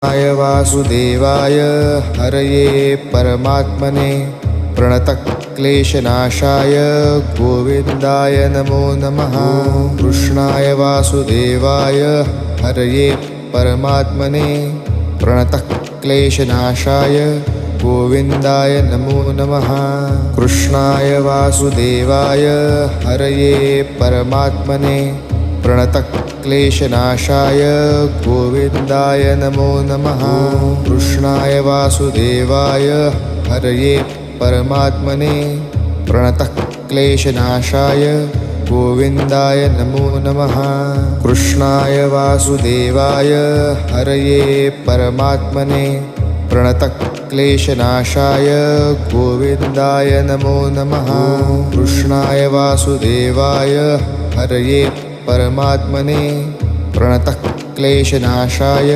कृष्णाय वासुदेवाय हरये परमात्मने प्रणतक्लेशनाशाय गोविन्दाय नमो नमः। कृष्णाय वासुदेवाय हरये परमात्मने प्रणतक्लेशनाशाय गोविन्दाय नमो नमः। कृष्णाय वासुदेवाय हरये परमात्मने प्रणतक्लेशनाशाय गोविन्दाय नमो नमः। कृष्णाय वासुदेवाय हरये परमात्मने प्रणतक्लेशनाशाय गोविन्दाय नमो नमः। कृष्णाय वासुदेवाय हरये परमात्मने प्रणतक्लेशनाशाय गोविन्दाय नमो नमः। कृष्णाय वासुदेवाय हरये परमात्मने प्रणतक्लेशनाशाय